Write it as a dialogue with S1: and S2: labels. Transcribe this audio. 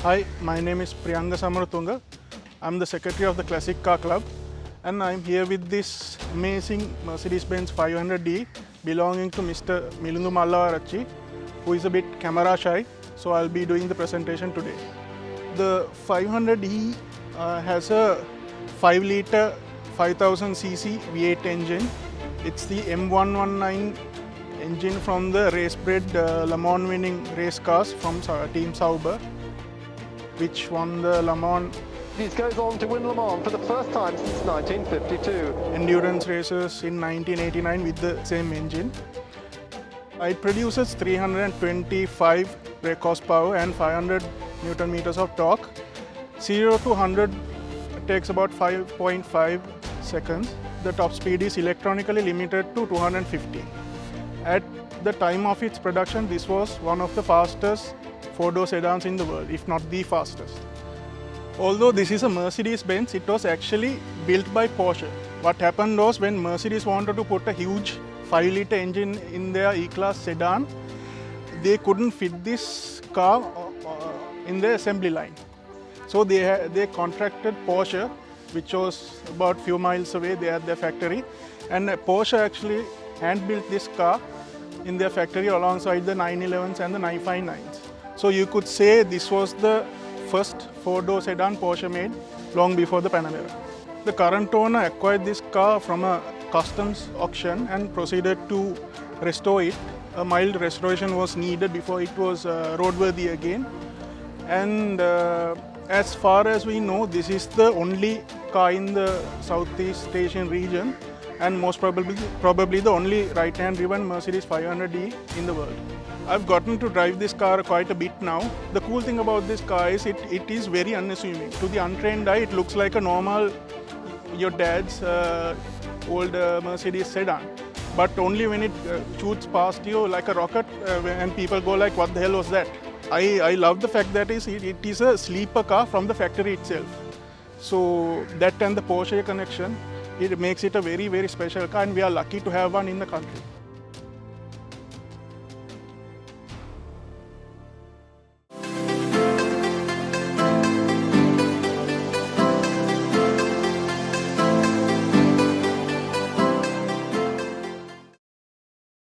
S1: Hi, my name is Priyanga Samaratunga. I'm the secretary of the Classic Car Club, and I'm here with this amazing Mercedes Benz 500D belonging to Mr. Milundu Mallavarachi, who is a bit camera shy, so I'll be doing the presentation today. The 500D has a 5-litre 5000cc V8 engine. It's the M119 engine from the race-bred Le Mans winning race cars from Team Sauber, which won the Le Mans
S2: This goes on to win Le Mans for the first time since 1952.
S1: endurance races in 1989 with the same engine. It produces 325 brake horsepower and 500 Newton meters of torque. 0 to 100 takes about 5.5 seconds. The top speed is electronically limited to 250. At the time of its production, this was one of the fastest four-door sedans in the world, if not the fastest. Although this is a Mercedes Benz, it was actually built by Porsche. What happened was, when Mercedes wanted to put a huge 5-litre engine in their E Class sedan, they couldn't fit this car in their assembly line. So they contracted Porsche, which was about few miles away. They had their factory, and Porsche actually hand-built this car in their factory alongside the 911s and the 959s. So you could say this was the first four-door sedan Porsche made long before the Panamera. The current owner acquired this car from a customs auction and proceeded to restore it. A mild restoration was needed before it was roadworthy again. And as far as we know, this is the only car in the Southeast Asian region, and most probably the only right-hand driven Mercedes 500D in the world. I've gotten to drive this car quite a bit now. The cool thing about this car is it is very unassuming. To the untrained eye, it looks like a normal, your dad's old Mercedes sedan. But only when it shoots past you like a rocket, and people go like, what the hell was that? I love the fact that it is a sleeper car from the factory itself. So that and the Porsche connection, it makes it a very, very special car, and we are lucky to have one in the country.